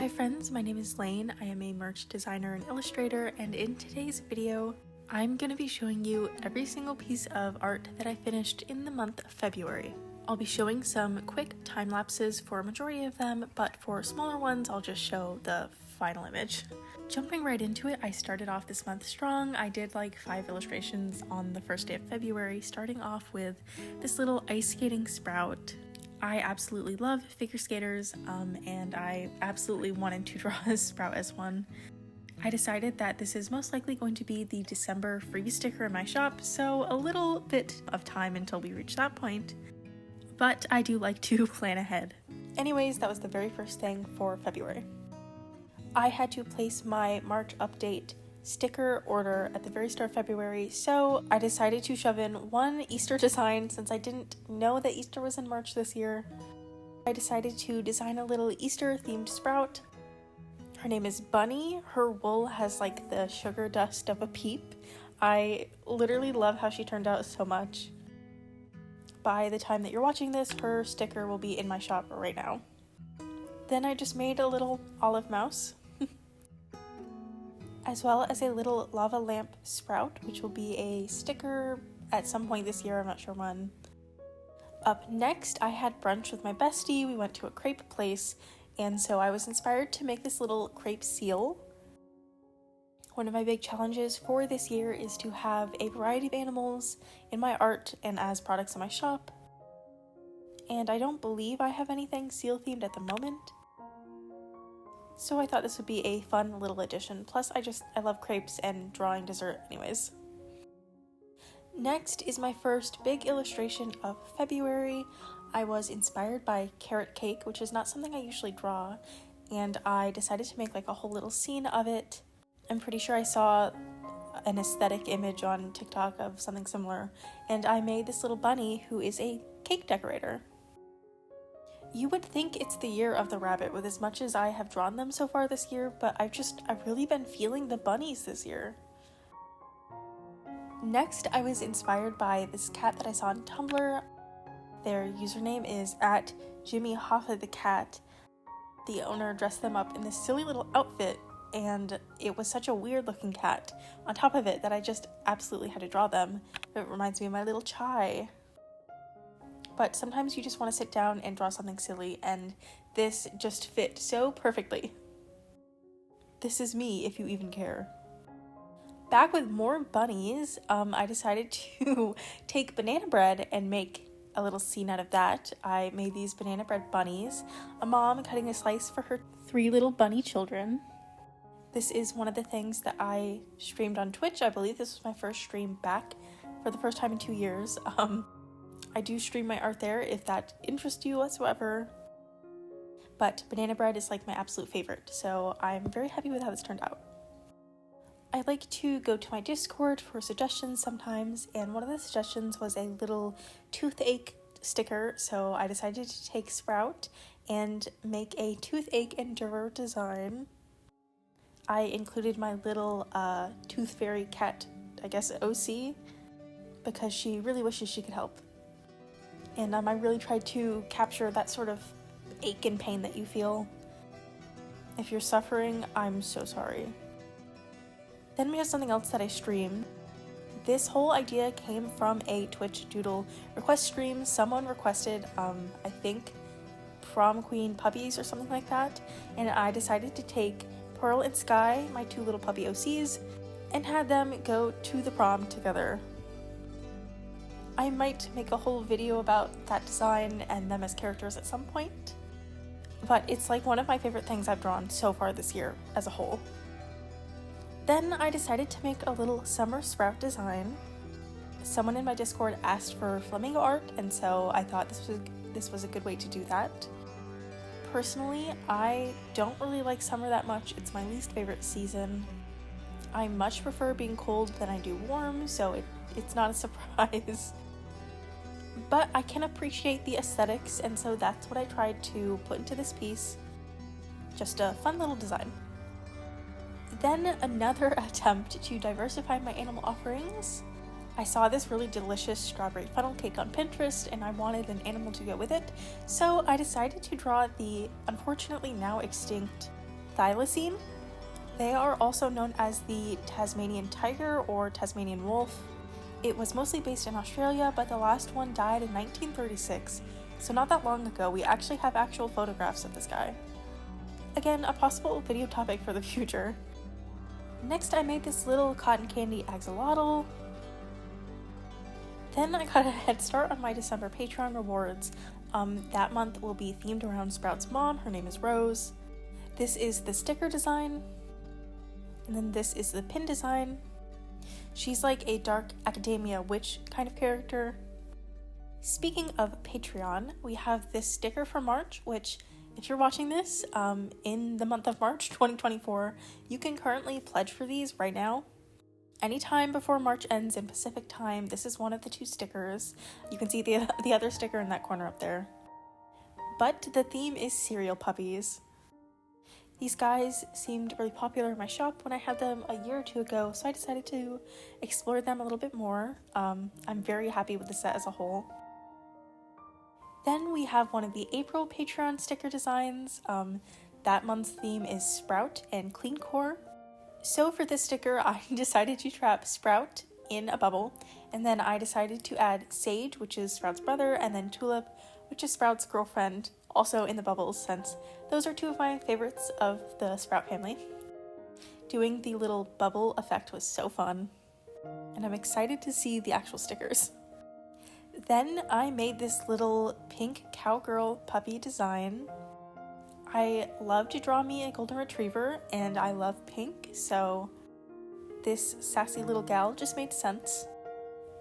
Hi friends, my name is Lane. I am a merch designer and illustrator, and in today's video, I'm going to be showing you every single piece of art that I finished in the month of February. I'll be showing some quick time lapses for a majority of them, but for smaller ones, I'll just show the final image. Jumping right into it, I started off this month strong. I did like 5 illustrations on the first day of February, starting off with this little ice skating sprout. I absolutely love figure skaters, and I absolutely wanted to draw a sprout as one. I decided that this is most likely going to be the December freebie sticker in my shop, so a little bit of time until we reach that point, but I do like to plan ahead. Anyways, that was the very first thing for February. I had to place my March update sticker order at the very start of February, so I decided to shove in one Easter design since I didn't know that Easter was in March this year. I decided to design a little Easter themed sprout. Her name is Bunny. Her wool has like the sugar dust of a peep. I literally love how she turned out so much. By the time that you're watching this, her sticker will be in my shop right now. Then I just made a little olive mouse, as well as a little lava lamp sprout, which will be a sticker at some point this year, I'm not sure when. Up next, I had brunch with my bestie. We went to a crepe place, and so I was inspired to make this little crepe seal. One of my big challenges for this year is to have a variety of animals in my art and as products in my shop. And I don't believe I have anything seal themed at the moment, so I thought this would be a fun little addition. Plus, I love crepes and drawing dessert anyways. Next is my first big illustration of February. I was inspired by carrot cake, which is not something I usually draw, and I decided to make like a whole little scene of it. I'm pretty sure I saw an aesthetic image on TikTok of something similar, and I made this little bunny who is a cake decorator. You would think it's the year of the rabbit with as much as I have drawn them so far this year, but I've really been feeling the bunnies this year. Next, I was inspired by this cat that I saw on Tumblr. Their username is @Jimmy the cat. The owner dressed them up in this silly little outfit, and it was such a weird looking cat on top of it that I just absolutely had to draw them. It reminds me of my little Chai. But sometimes you just want to sit down and draw something silly, and this just fit so perfectly. This is me, if you even care. Back with more bunnies, I decided to take banana bread and make a little scene out of that. I made these banana bread bunnies, a mom cutting a slice for her 3 little bunny children. This is one of the things that I streamed on Twitch. I believe this was my first stream back for the first time in 2 years. I do stream my art there if that interests you whatsoever, but banana bread is like my absolute favorite, so I'm very happy with how this turned out. I like to go to my Discord for suggestions sometimes, and one of the suggestions was a little toothache sticker, so I decided to take Sprout and make a toothache endurer design. I included my little tooth fairy cat, I guess OC, because she really wishes she could help. And I really tried to capture that sort of ache and pain that you feel. If you're suffering, I'm so sorry. Then we have something else that I streamed. This whole idea came from a Twitch Doodle request stream. Someone requested, I think, Prom Queen puppies or something like that, and I decided to take Pearl and Sky, my 2 little puppy OCs, and had them go to the prom together. I might make a whole video about that design and them as characters at some point, but it's like one of my favorite things I've drawn so far this year as a whole. Then I decided to make a little summer sprout design. Someone in my Discord asked for flamingo art, and so I thought this was a good way to do that. Personally, I don't really like summer that much. It's my least favorite season. I much prefer being cold than I do warm, so it's not a surprise. But I can appreciate the aesthetics, and so that's what I tried to put into this piece. Just a fun little design. Then another attempt to diversify my animal offerings. I saw this really delicious strawberry funnel cake on Pinterest and I wanted an animal to go with it, so I decided to draw the unfortunately now extinct thylacine. They are also known as the Tasmanian tiger or Tasmanian wolf. It was mostly based in Australia, but the last one died in 1936, so not that long ago. We actually have actual photographs of this guy. Again, a possible video topic for the future. Next, I made this little cotton candy axolotl. Then I got a head start on my December Patreon rewards. That month will be themed around Sprout's mom. Her name is Rose. This is the sticker design. And then this is the pin design. She's like a dark academia witch kind of character. Speaking of Patreon, we have this sticker for March, which if you're watching this in the month of March 2024, you can currently pledge for these right now. Anytime before March ends in Pacific time, this is one of the two stickers. You can see the other sticker in that corner up there. But the theme is cereal puppies. These guys seemed really popular in my shop when I had them a year or two ago, so I decided to explore them a little bit more. I'm very happy with the set as a whole. Then we have one of the April Patreon sticker designs. That month's theme is Sprout and Clean Core. So for this sticker, I decided to trap Sprout in a bubble, and then I decided to add Sage, which is Sprout's brother, and then Tulip, which is Sprout's girlfriend, also in the bubbles, since those are two of my favorites of the Sprout family. Doing the little bubble effect was so fun, and I'm excited to see the actual stickers. Then I made this little pink cowgirl puppy design. I love to draw me a golden retriever, and I love pink, so this sassy little gal just made sense.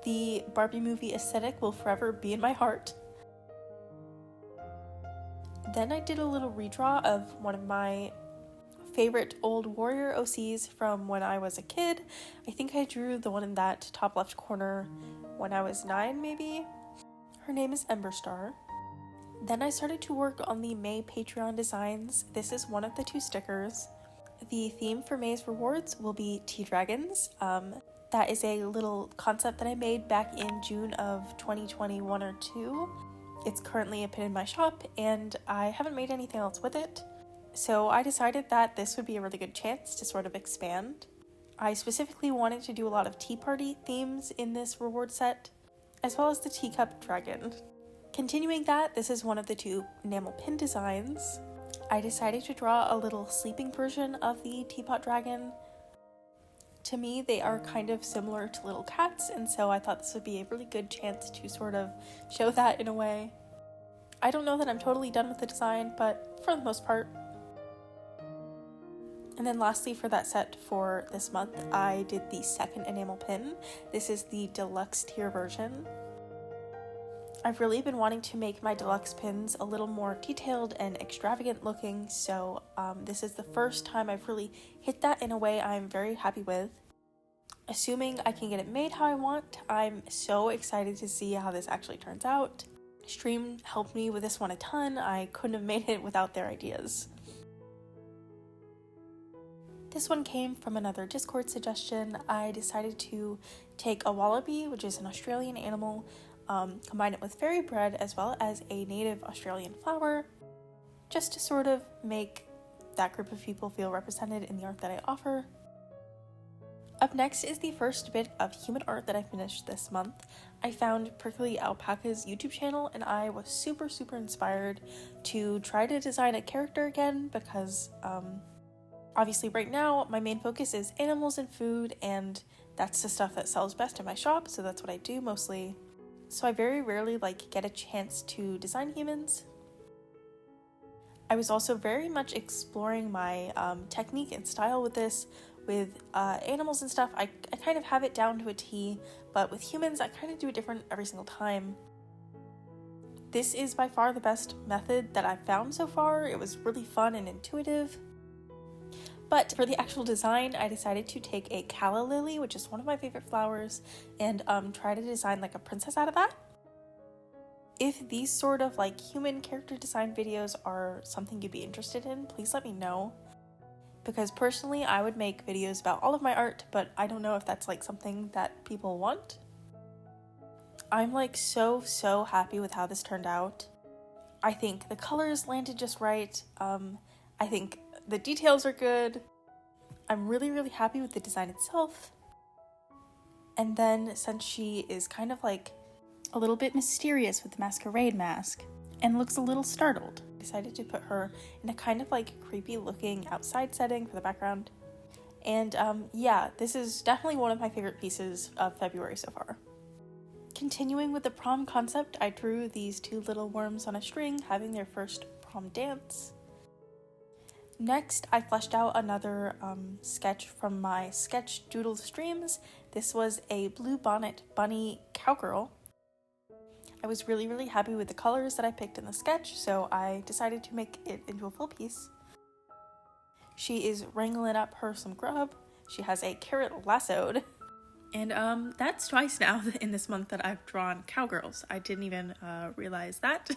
The Barbie movie aesthetic will forever be in my heart. Then I did a little redraw of one of my favorite old warrior OCs from when I was a kid. I think I drew the one in that top left corner when I was 9 maybe. Her name is Ember Star. Then I started to work on the May Patreon designs. This is one of the two stickers. The theme for May's rewards will be tea dragons. That is a little concept that I made back in June of 2021 or 2. It's currently a pin in my shop, and I haven't made anything else with it. So I decided that this would be a really good chance to sort of expand. I specifically wanted to do a lot of tea party themes in this reward set, as well as the teacup dragon. Continuing that, this is one of the two enamel pin designs. I decided to draw a little sleeping version of the teapot dragon. To me, they are kind of similar to little cats, and so I thought this would be a really good chance to sort of show that in a way. I don't know that I'm totally done with the design, but for the most part. And then lastly, for that set for this month, I did the second enamel pin. This is the deluxe tier version. I've really been wanting to make my deluxe pins a little more detailed and extravagant looking, so this is the first time I've really hit that in a way I'm very happy with. Assuming I can get it made how I want, I'm so excited to see how this actually turns out. Stream helped me with this one a ton. I couldn't have made it without their ideas. This one came from another Discord suggestion. I decided to take a wallaby, which is an Australian animal, combine it with fairy bread as well as a native Australian flower, just to sort of make that group of people feel represented in the art that I offer. Up next is the first bit of human art that I finished this month. I found Prickly Alpaca's YouTube channel, and I was super inspired to try to design a character again because obviously right now my main focus is animals and food, and that's the stuff that sells best in my shop, so that's what I do mostly. So I very rarely get a chance to design humans. I was also very much exploring my technique and style with this. With animals and stuff, I kind of have it down to a T, but with humans, I kind of do it different every single time. This is by far the best method that I've found so far. It was really fun and intuitive. But for the actual design, I decided to take a calla lily, which is one of my favorite flowers, and try to design a princess out of that. If these sort of human character design videos are something you'd be interested in, please let me know. Because personally, I would make videos about all of my art, but I don't know if that's something that people want. I'm so happy with how this turned out. I think the colors landed just right. I think The details are good. I'm really, really happy with the design itself. And then since she is kind of like a little bit mysterious with the masquerade mask and looks a little startled, I decided to put her in a kind of like creepy looking outside setting for the background. And yeah, this is definitely one of my favorite pieces of February so far. Continuing with the prom concept, I drew these two little worms on a string having their first prom dance. Next, I fleshed out another sketch from my sketch doodle streams. This was a blue bonnet bunny cowgirl. I was really, really happy with the colors that I picked in the sketch, so I decided to make it into a full piece. She is wrangling up her some grub. She has a carrot lassoed. And that's twice now in this month that I've drawn cowgirls. I didn't even realize that.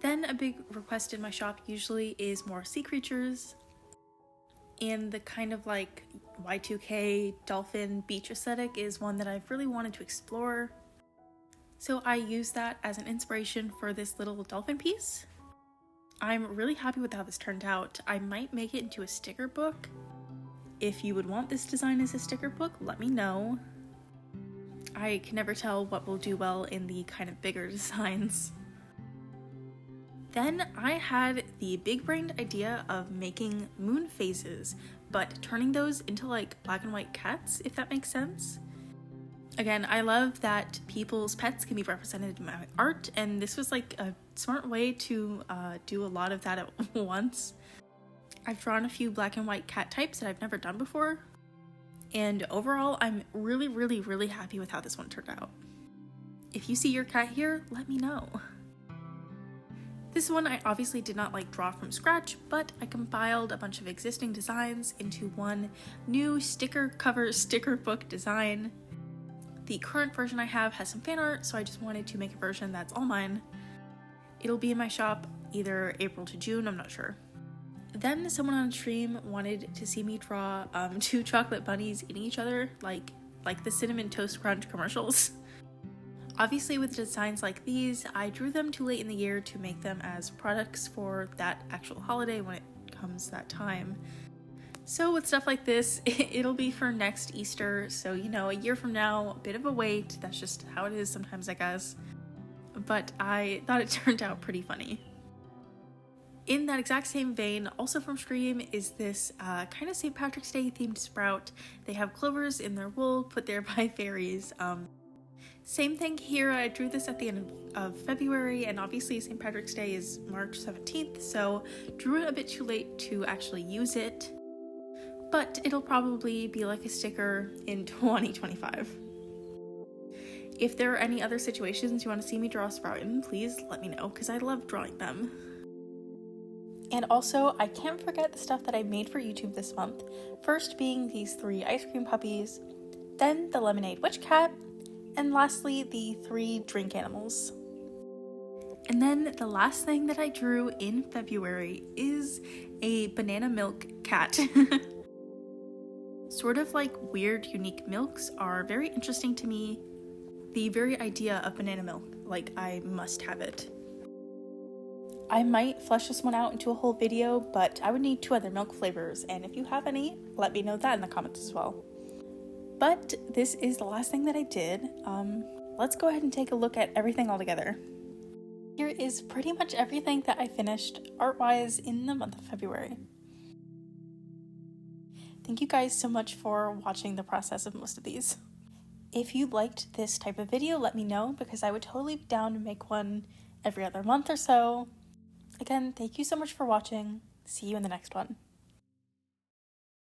Then a big request in my shop usually is more sea creatures. And the kind of like Y2K dolphin beach aesthetic is one that I've really wanted to explore. So I used that as an inspiration for this little dolphin piece. I'm really happy with how this turned out. I might make it into a sticker book. If you would want this design as a sticker book, let me know. I can never tell what will do well in the kind of bigger designs. Then I had the big-brained idea of making moon phases, but turning those into like black and white cats, if that makes sense. Again, I love that people's pets can be represented in my art, and this was like a smart way to do a lot of that at once. I've drawn a few black and white cat types that I've never done before, and overall I'm really, really, really happy with how this one turned out. If you see your cat here, let me know. This one I obviously did not like draw from scratch, but I compiled a bunch of existing designs into one new sticker cover sticker book design. The current version I have has some fan art, so I just wanted to make a version that's all mine. It'll be in my shop either April to June, I'm not sure. Then someone on stream wanted to see me draw two chocolate bunnies eating each other, like the Cinnamon Toast Crunch commercials. Obviously with designs like these, I drew them too late in the year to make them as products for that actual holiday when it comes that time. So with stuff like this, it'll be for next Easter, so you know, a year from now, a bit of a wait, that's just how it is sometimes I guess. But I thought it turned out pretty funny. In that exact same vein, also from stream, is this kind of St. Patrick's Day themed sprout. They have clovers in their wool put there by fairies. Same thing here, I drew this at the end of February, and obviously St. Patrick's Day is March 17th, so drew it a bit too late to actually use it. But it'll probably be like a sticker in 2025. If there are any other situations you want to see me draw a sprout in, please let me know, because I love drawing them. And also, I can't forget the stuff that I made for YouTube this month. First being these 3 ice cream puppies, then the lemonade witch cat, and lastly the 3 drink animals. And then the last thing that I drew in February is a banana milk cat. Sort of like weird, unique milks are very interesting to me. The very idea of banana milk, like I must have it. I might flesh this one out into a whole video, but I would need 2 other milk flavors, and if you have any, let me know that in the comments as well. But this is the last thing that I did. Let's go ahead and take a look at everything all together. Here is pretty much everything that I finished art-wise in the month of February. Thank you guys so much for watching the process of most of these. If you liked this type of video, let me know, because I would totally be down to make one every other month or so. Again, thank you so much for watching. See you in the next one.